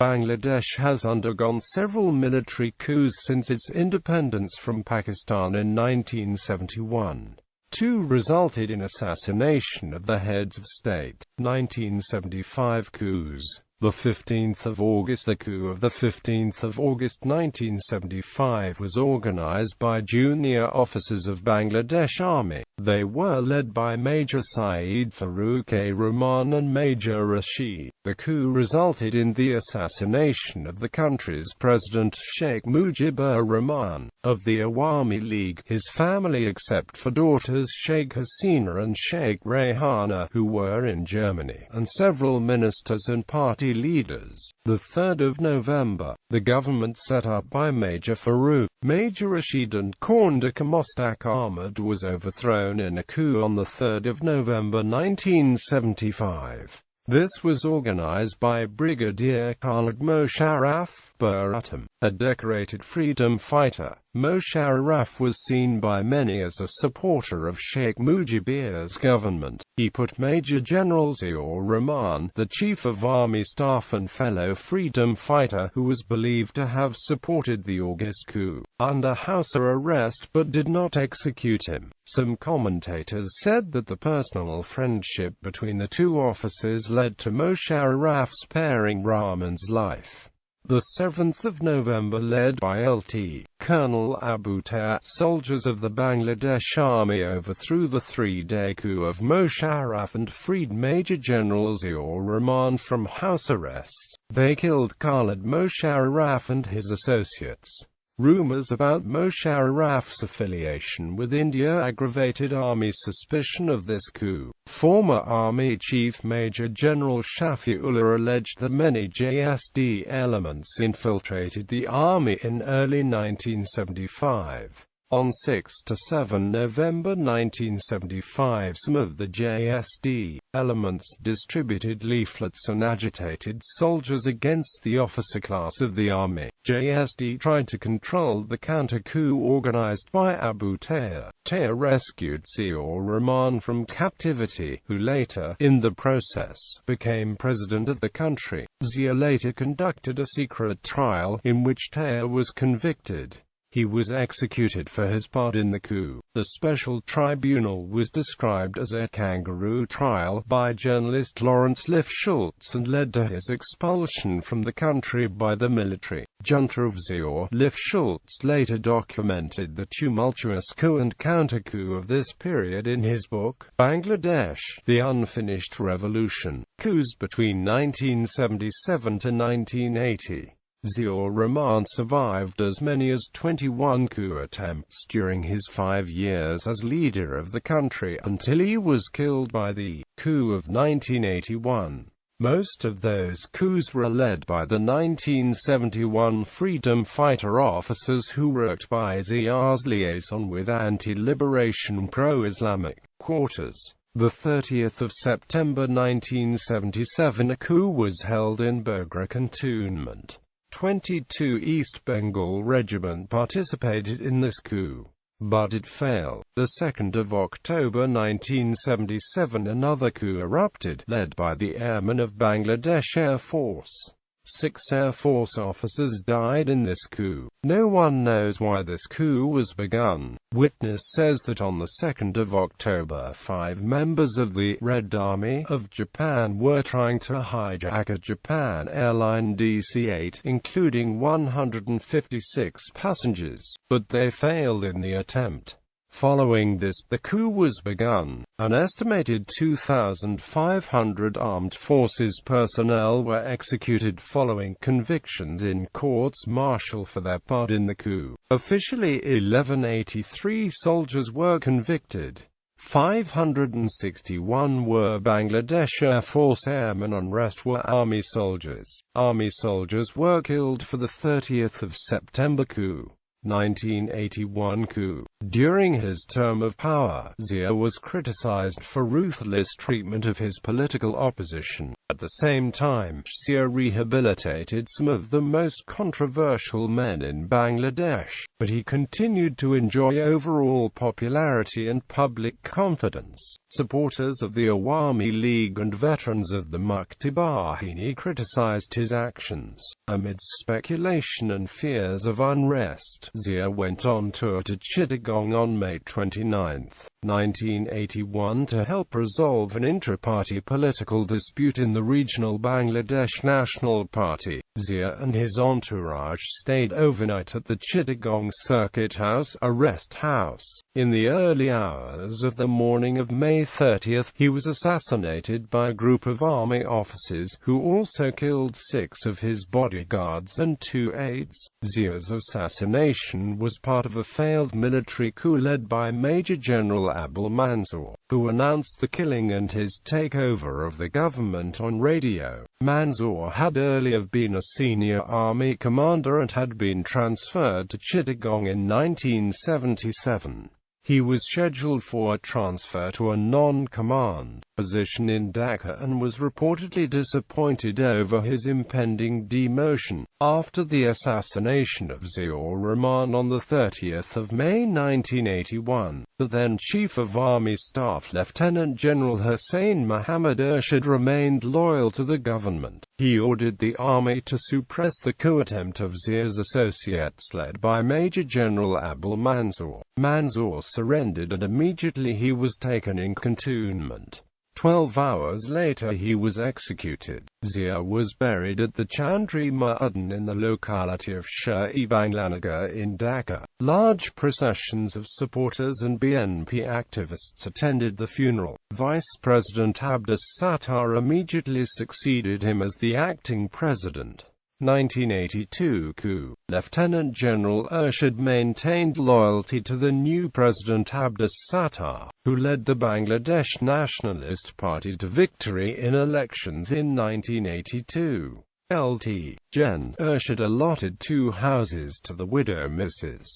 Bangladesh has undergone several military coups since its independence from Pakistan in 1971. Two resulted in assassination of the heads of state. 1975 coups. The 15th of August. The coup of the 15th of August 1975 was organized by junior officers of Bangladesh Army. They were led by Major Syed Farooq-e-Rahman and Major Rashid. The coup resulted in the assassination of the country's president Sheikh Mujibur Rahman, of the Awami League, his family except for daughters Sheikh Hasina and Sheikh Rayhana, who were in Germany, and several ministers and party leaders. The 3rd of November, the government set up by Major Farooq, Major Rashid and Khondaka Mostaq Ahmad was overthrown in a coup on the 3rd of November 1975. This was organized by Brigadier Khalid Mosharraf Baratam, a decorated freedom fighter. Mosharraf was seen by many as a supporter of Sheikh Mujibur's government. He put Major General Ziaur Rahman, the Chief of Army Staff and fellow freedom fighter who was believed to have supported the August coup, under house arrest but did not execute him. Some commentators said that the personal friendship between the two officers led to Mosharraf's sparing Rahman's life. The 7th of November, led by Lt. Colonel Abu Tayr, soldiers of the Bangladesh Army overthrew the three-day coup of Mosharraf and freed Major General Ziaur Rahman from house arrest. They killed Khalid Mosharraf and his associates. Rumors about Mosharraf's affiliation with India aggravated Army's suspicion of this coup. Former Army Chief Major General Shafiullah alleged that many JSD elements infiltrated the Army in early 1975. On 6–7 November 1975, some of the JSD elements distributed leaflets and agitated soldiers against the officer class of the army. JSD tried to control the counter-coup organized by Abu Tayr. Tayr rescued Ziaur Rahman from captivity, who later, in the process, became president of the country. Zia later conducted a secret trial, in which Tayr was convicted. He was executed for his part in the coup. The special tribunal was described as a kangaroo trial by journalist Lawrence Lifschultz and led to his expulsion from the country by the military junta of Ziaur. Lifschultz later documented the tumultuous coup and counter-coup of this period in his book, Bangladesh, The Unfinished Revolution, Coups between 1977 to 1980. Ziaur Rahman survived as many as 21 coup attempts during his 5 years as leader of the country until he was killed by the coup of 1981. Most of those coups were led by the 1971 freedom fighter officers who worked by Zia's liaison with anti-liberation pro-Islamic quarters. The 30th of September 1977, a coup was held in Bogra Cantonment. 22 East Bengal Regiment participated in this coup, but it failed. The 2nd of October 1977, another coup erupted, led by the airmen of Bangladesh Air Force. 6 Air Force officers died in this coup. No one knows why this coup was begun. Witness says that on the 2nd of October, 5 members of the Red Army of Japan were trying to hijack a Japan airline DC-8, including 156 passengers, but they failed in the attempt. Following this, the coup was begun. An estimated 2,500 armed forces personnel were executed following convictions in courts-martial for their part in the coup. Officially, 1183 soldiers were convicted. 561 were Bangladesh Air Force airmen and rest were Army soldiers. Army soldiers were killed for the 30th of September coup. 1981 coup. During his term of power, Zia was criticized for ruthless treatment of his political opposition. At the same time, Zia rehabilitated some of the most controversial men in Bangladesh, but he continued to enjoy overall popularity and public confidence. Supporters of the Awami League and veterans of the Mukti Bahini criticized his actions. Amidst speculation and fears of unrest, Zia went on tour to Chittagong on May 29, 1981 to help resolve an intra-party political dispute in the regional Bangladesh National Party. Zia and his entourage stayed overnight at the Chittagong Circuit House, a rest house. In the early hours of the morning of May 30, he was assassinated by a group of army officers, who also killed 6 of his bodyguards and 2 aides. Zia's assassination was part of a failed military coup led by Major General Abul Mansour, who announced the killing and his takeover of the government on radio. Mansour had earlier been a senior army commander and had been transferred to Chittagong in 1977. He was scheduled for a transfer to a non-command position in Dhaka and was reportedly disappointed over his impending demotion. After the assassination of Ziaur Rahman on 30 May 1981, the then Chief of Army Staff Lieutenant General Hussain Muhammad Ershad remained loyal to the government. He ordered the army to suppress the coup attempt of Zia's associates led by Major General Abul Mansour. Mansour surrendered and immediately he was taken in cantonment. 12 hours later he was executed. Zia was buried at the Chandri Maidan in the locality of Shah-e-Banglanagar in Dhaka. Large processions of supporters and BNP activists attended the funeral. Vice President Abdus Sattar immediately succeeded him as the acting president. 1982 coup. Lieutenant General Ershad maintained loyalty to the new president Abdus Sattar, who led the Bangladesh Nationalist Party to victory in elections in 1982. Lt. Gen. Ershad allotted 2 houses to the widow Mrs.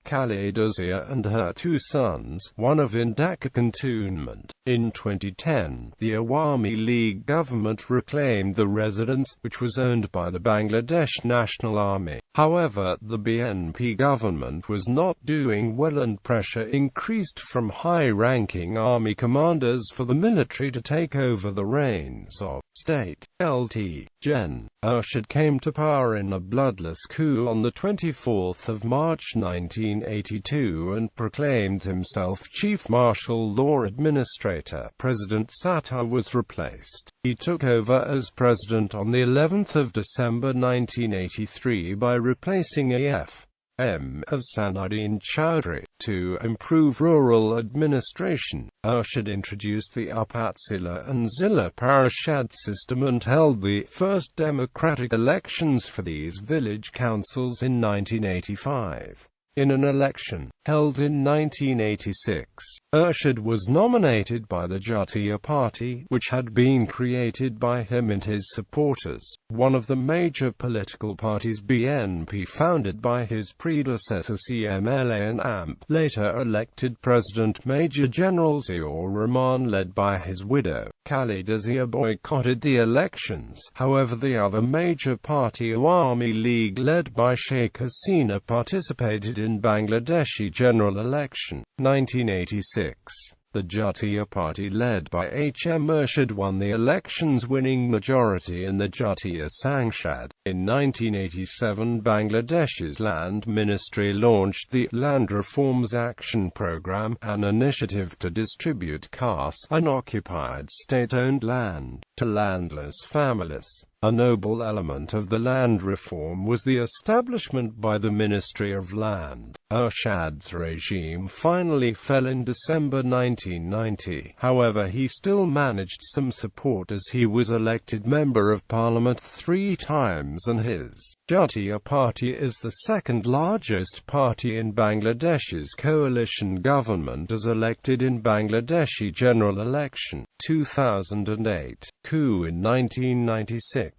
Khaleda Zia and her 2 sons, one of in Dhaka cantonment. In 2010, the Awami League government reclaimed the residence, which was owned by the Bangladesh National Army. However, the BNP government was not doing well and pressure increased from high-ranking army commanders for the military to take over the reins of state. Lt. Gen. Ershad came to power in a bloodless coup on 24 March 1982 and proclaimed himself Chief Martial Law Administrator. President Sattar was replaced. He took over as president on the 11th of December 1983 by replacing A.F.M. of Sanadin Chaudhary. To improve rural administration, Ershad introduced the Upatsila and Zilla Parishad system and held the first democratic elections for these village councils in 1985. In an election held in 1986, Ershad was nominated by the Jatiya Party, which had been created by him and his supporters, one of the major political parties BNP founded by his predecessor CMLA and AMP. Later elected President Major General Ziaur Rahman led by his widow, Khaleda Zia boycotted the elections. However, the other major party Awami League led by Sheikh Hasina participated in Bangladeshi general election. 1986. The Jatiya Party led by H.M. Ershad won the elections, winning majority in the Jatiya Sangshad. In 1987, Bangladesh's Land Ministry launched the Land Reforms Action Program, an initiative to distribute caste unoccupied state-owned land to landless families. A noble element of the land reform was the establishment by the Ministry of Land. Ershad's regime finally fell in December 1990. However, he still managed some support as he was elected Member of Parliament 3 times and his Jatiya Party is the second largest party in Bangladesh's coalition government as elected in Bangladeshi general election. 2008. Coup in 1996.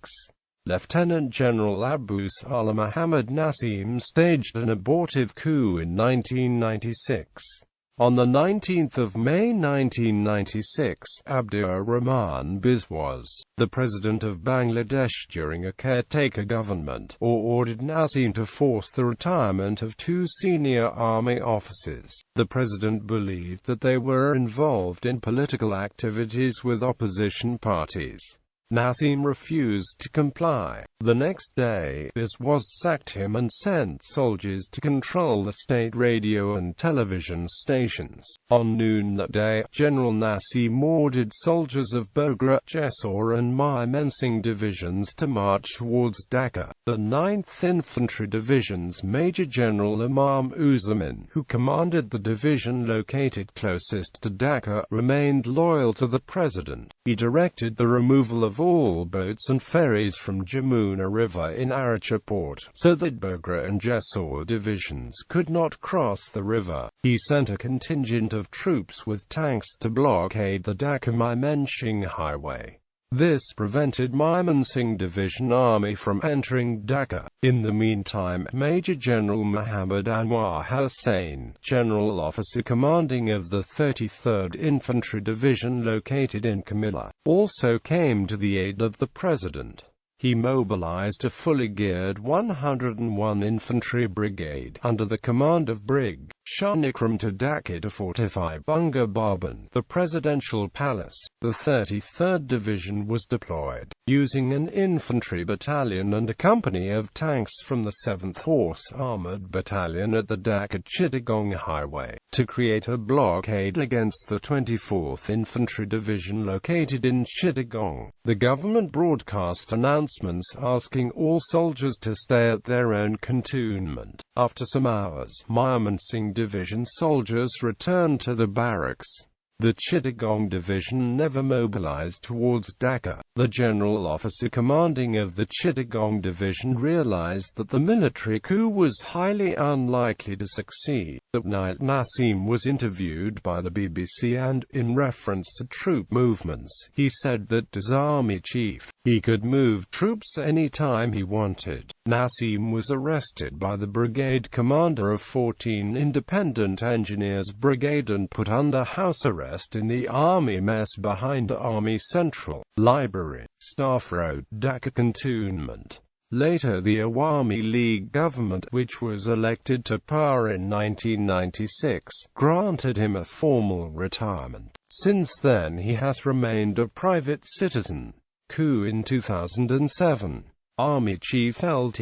Lieutenant General Abu Salah Muhammad Nasim staged an abortive coup in 1996. On 19 May 1996, Abdur Rahman Biswas, the president of Bangladesh during a caretaker government, ordered Nasim to force the retirement of 2 senior army officers. The president believed that they were involved in political activities with opposition parties. Nasim refused to comply. The next day, Biswas sacked him and sent soldiers to control the state radio and television stations. On noon that day, General Nasim ordered soldiers of Bogra, Jessore and Mymensingh divisions to march towards Dhaka. The 9th Infantry Division's Major General Imam Uzzaman, who commanded the division located closest to Dhaka, remained loyal to the president. He directed the removal of all boats and ferries from Jamuna River in Arachar port, so that Bogra and Jessore divisions could not cross the river. He sent a contingent of troops with tanks to blockade the Dhaka-Mymensingh highway. This prevented Mymensingh Division Army from entering Dhaka. In the meantime, Major General Muhammad Anwar Hussain, General Officer commanding of the 33rd Infantry Division located in Kamila, also came to the aid of the president. He mobilized a fully geared 101 Infantry Brigade, under the command of Brig. Shanikram to Dhaka to fortify Bunga Bhaban, the presidential palace. The 33rd Division was deployed, using an infantry battalion and a company of tanks from the 7th Horse Armored Battalion at the Dhaka-Chittagong Highway, to create a blockade against the 24th Infantry Division located in Chittagong. The government broadcast announcements asking all soldiers to stay at their own cantonment. After some hours, Mymensingh Division soldiers returned to the barracks. The Chittagong Division never mobilized towards Dhaka. The general officer commanding of the Chittagong Division realized that the military coup was highly unlikely to succeed. That night Nasim was interviewed by the BBC and, in reference to troop movements, he said that as army chief, he could move troops any time he wanted. Nasim was arrested by the brigade commander of 14 Independent Engineers Brigade and put under house arrest in the army mess behind Army Central Library, Staff Road, Dhaka Cantonment. Later the Awami League government, which was elected to power in 1996, granted him a formal retirement. Since then he has remained a private citizen. Coup in 2007. Army Chief Lt.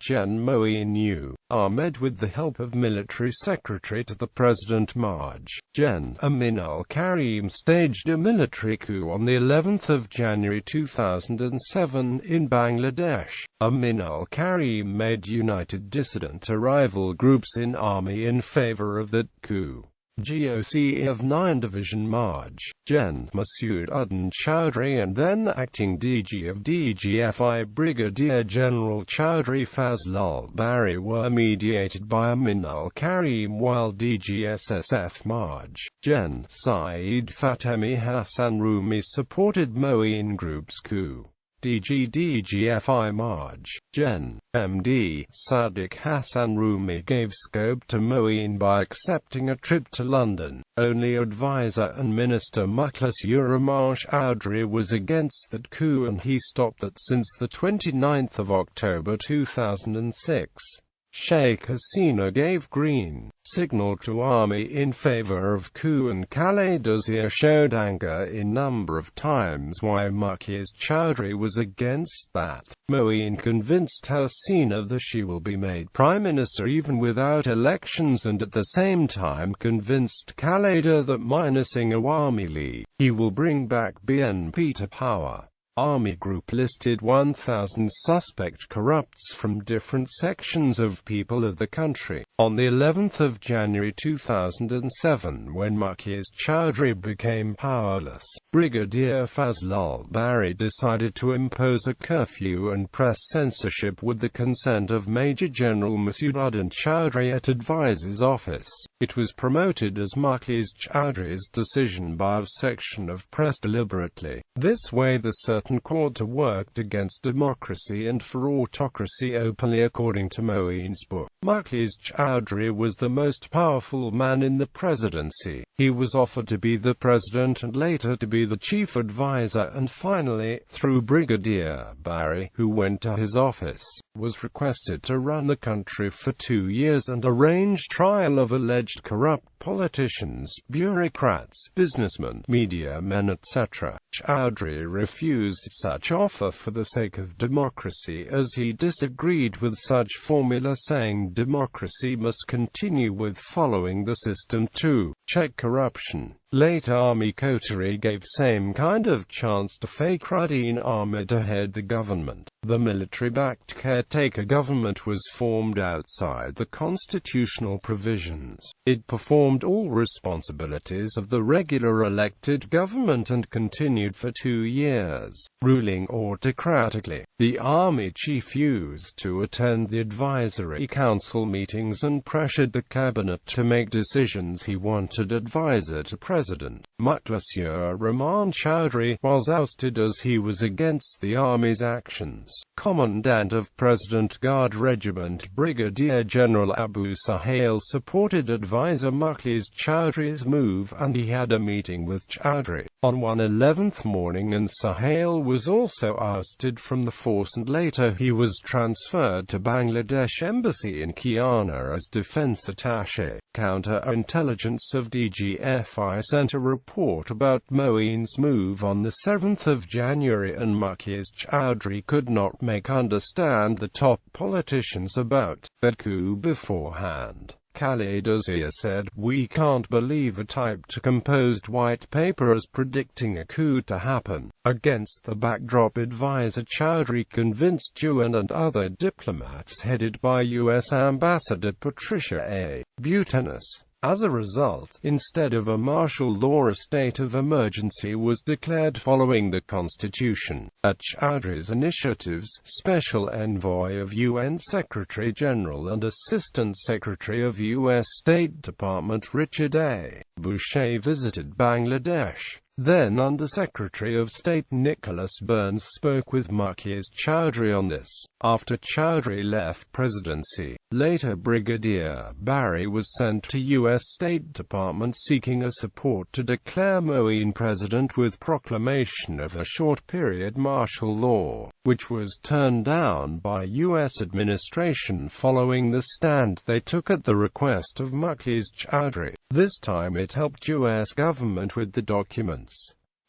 Gen. Moeen U. Ahmed, with the help of Military Secretary to the President Maj. Gen. Amin al-Karim, staged a military coup on the 11th of January 2007 in Bangladesh. Amin al-Karim made united dissident rival groups in army in favor of that coup. GOC of 9 Division Maj. Gen. Masood Uddin Chaudhary and then acting DG of DGFI Brigadier General Chaudhary Fazlul Bari were mediated by Amin al-Karim, while DGSSF Maj. Gen. Saeed Fatemi Hassan Rumi supported Moeen Group's coup. DGFI Maj. Gen. MD. Sadiq Hassan Rumi gave scope to Moeen by accepting a trip to London. Only advisor and minister Marquis Chaudhary was against that coup and he stopped that since the 29th of October 2006. Sheikh Hasina gave green signal to army in favor of coup and Khaled Zia showed anger in number of times why Marquis Chaudhary was against that. Moeen convinced Hasina that she will be made Prime Minister even without elections and at the same time convinced Khaled that minusing Awami League, he will bring back BNP to power. Army Group listed 1,000 suspect corrupts from different sections of people of the country. On the 11th of January 2007, when Marquis Chaudhary became powerless, Brigadier Fazlul Bari decided to impose a curfew and press censorship with the consent of Major General Masood Uddin Chaudhary at Advisor's office. It was promoted as Marquis Chaudhary's decision by a section of press deliberately. This way the certain quarter worked against democracy and for autocracy openly. According to Moeen's book, Marquis Chaudhary was the most powerful man in the presidency. He was offered to be the president and later to be the chief advisor, and finally, through Brigadier Barry, who went to his office, was requested to run the country for 2 years and arrange trial of alleged corrupt politicians, bureaucrats, businessmen, media men, etc. Chaudhary refused such offer for the sake of democracy, as he disagreed with such formula, saying democracy must continue with following the system to check corruption. Later Marquis Chaudhary gave same kind of chance to Fakhruddin Ahmed to head the government. The military-backed caretaker government was formed outside the constitutional provisions. It performed all responsibilities of the regular elected government and continued for 2 years, ruling autocratically. The army chief used to attend the advisory council meetings and pressured the cabinet to make decisions he wanted. Advisor to President Marquis Rahman Chaudhary was ousted as he was against the army's actions. Commandant of President Guard Regiment Brigadier General Abu Suhail supported advisor Marquis Chaudhry's move, and he had a meeting with Chaudhary on one 11th morning, and Suhail was also ousted from the force, and later he was transferred to Bangladesh Embassy in Kiana as defense attaché. Counterintelligence of DGFI sent a report about Moeen's move on the 7th of January, and Marquis Chaudhary could not make understand the top politicians about that coup beforehand. Khalid Azia said, "We can't believe a typed a composed white paper as predicting a coup to happen." Against the backdrop, advisor Chaudhary convinced UN and other diplomats headed by U.S. Ambassador Patricia A. Buchanan. As a result, instead of a martial law, a state of emergency was declared following the Constitution. At Chaudhry's initiatives, Special Envoy of UN Secretary-General and Assistant Secretary of U.S. State Department Richard A. Boucher visited Bangladesh. Then Under-Secretary of State Nicholas Burns spoke with Marquis Chaudhary on this. After Chaudhary left presidency, later Brigadier Barry was sent to U.S. State Department seeking a support to declare Moeen president with proclamation of a short-period martial law, which was turned down by U.S. administration following the stand they took at the request of Marquis Chaudhary. This time it helped U.S. government with the documents.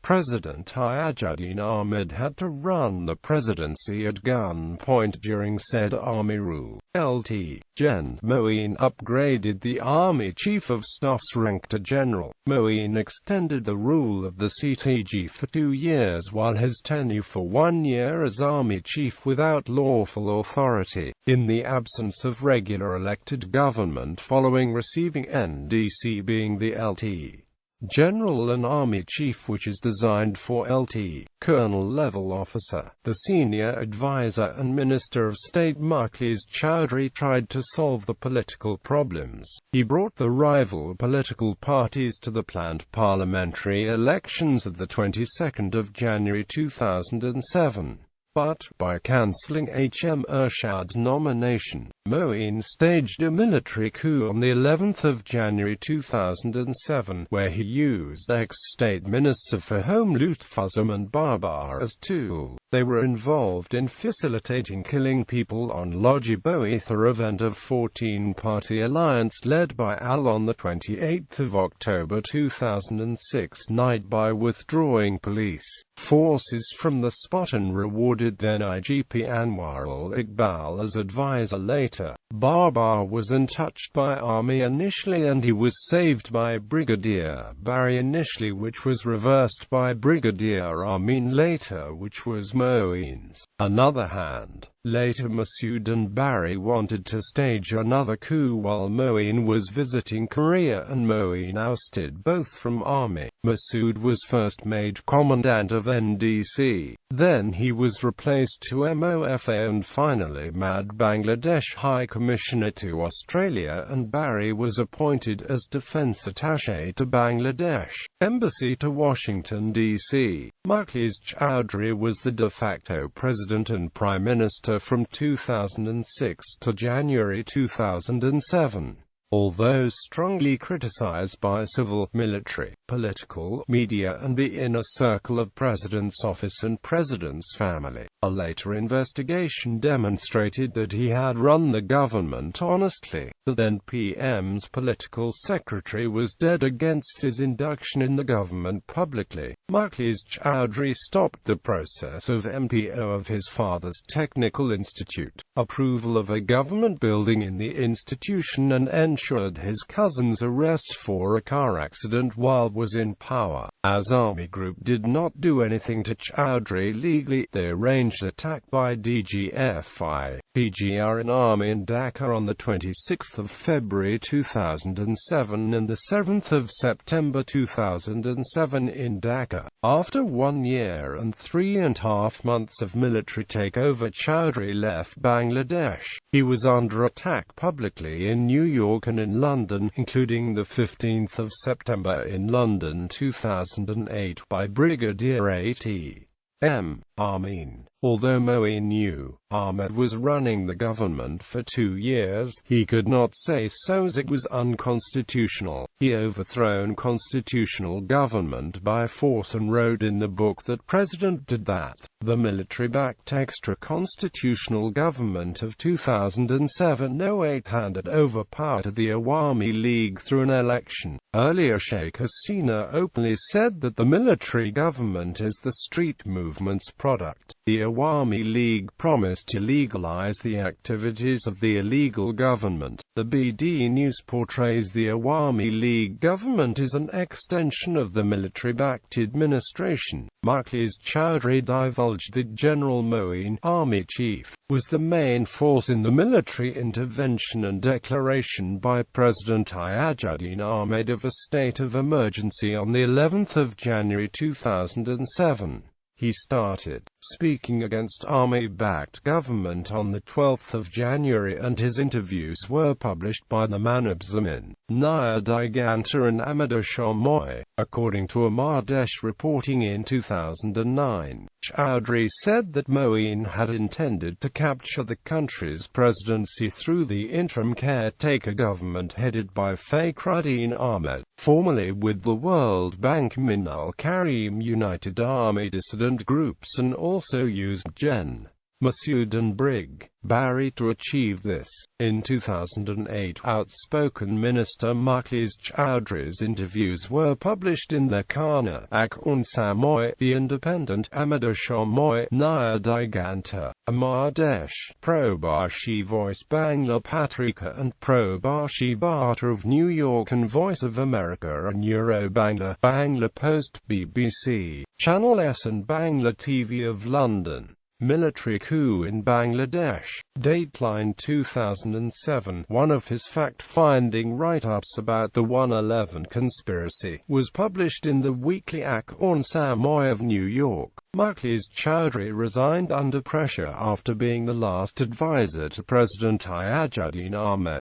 President Hiajuddin Ahmed had to run the presidency at gunpoint during said army rule. Lt. Gen. Moeen upgraded the Army Chief of Staff's rank to General. Moeen extended the rule of the CTG for 2 years while his tenure for 1 year as Army Chief without lawful authority, in the absence of regular elected government following receiving NDC being the Lt. General and Army Chief, which is designed for Lt. Colonel level officer. The senior advisor and Minister of State Marquis Chaudhary tried to solve the political problems. He brought the rival political parties to the planned parliamentary elections of the 22nd of January 2007. But, by cancelling H.M. Ershad's nomination, Moeen staged a military coup on the 11th of January 2007, where he used ex-State Minister for Home Lutfuzzaman Barbar as tool. They were involved in facilitating killing people on Logi Boetha event of 14-party alliance led by AL on the 28th of October 2006 night by withdrawing police forces from the spot and rewarded then IGP Anwar al-Iqbal as advisor. Later, Barbar was untouched by army initially and he was saved by Brigadier Barry initially, which was reversed by Brigadier Amin later, which was Moeen's. Another hand. Later Massoud and Barry wanted to stage another coup while Moeen was visiting Korea, and Moeen ousted both from army. Massoud was first made Commandant of NDC, then he was replaced to MOFA and finally made Bangladesh High Commissioner to Australia, and Barry was appointed as Defence Attaché to Bangladesh Embassy to Washington, D.C. Marquis Chaudhary was the de facto President and Prime Minister from 2006 to January 2007. Although strongly criticized by civil, military, political, media and the inner circle of President's office and President's family, a later investigation demonstrated that he had run the government honestly. The then PM's political secretary was dead against his induction in the government publicly. Marquis Chaudhary stopped the process of MPO of his father's technical institute, approval of a government building in the institution, and ensured his cousin's arrest for a car accident while was in power. As Army Group did not do anything to Chaudhary legally, they arranged attack by DGFI, PGR and Army in Dhaka on the 26th of February 2007 and the 7th of September 2007 in Dhaka. After 1 year and 3.5 months of military takeover, Chaudhary left Bangladesh. He was under attack publicly in New York and in London, including the 15th of September in London 2008 by Brigadier A.T.M. Amin. Although Moin knew Ahmed was running the government for 2 years, he could not say so as it was unconstitutional. He overthrown constitutional government by force and wrote in the book that President did that. The military-backed extra-constitutional government of 2007-08 handed over power to the Awami League through an election. Earlier Sheikh Hasina openly said that the military government is the street movement's product. The Awami League promised to legalize the activities of the illegal government. The BD News portrays the Awami League government as an extension of the military-backed administration. Marquis Chaudhary divulged that General Moin, army chief, was the main force in the military intervention and declaration by President Ayajuddin Ahmed of a state of emergency on the 11th of January 2007. He started speaking against army-backed government on the 12th of January, and his interviews were published by the Manabzamin, Naya Diganta and Amadou Chamoy. According to Amadesh reporting in 2009, Chaudhary said that Moin had intended to capture the country's presidency through the interim caretaker government headed by Fakhruddin Ahmed, formerly with the World Bank Minal Karim United Army dissident groups, and also used Gen. Massoud and Brig. Barry to achieve this. In 2008, outspoken Minister Marquis Chaudhry's interviews were published in the Kana Akun Samoy, The Independent, Amadou Chamoy, Naya Diganta, Amadesh, Probashi Voice Bangla Patrika and Probashi Bata of New York and Voice of America and Eurobangla, Bangla Post, BBC, Channel S and Bangla TV of London. Military coup in Bangladesh. Dateline 2007. One of his fact-finding write-ups about the 1/11 conspiracy was published in the weekly Akon Samoy of New York. Marquis Chaudhary resigned under pressure after being the last advisor to President Ayajuddin Ahmed.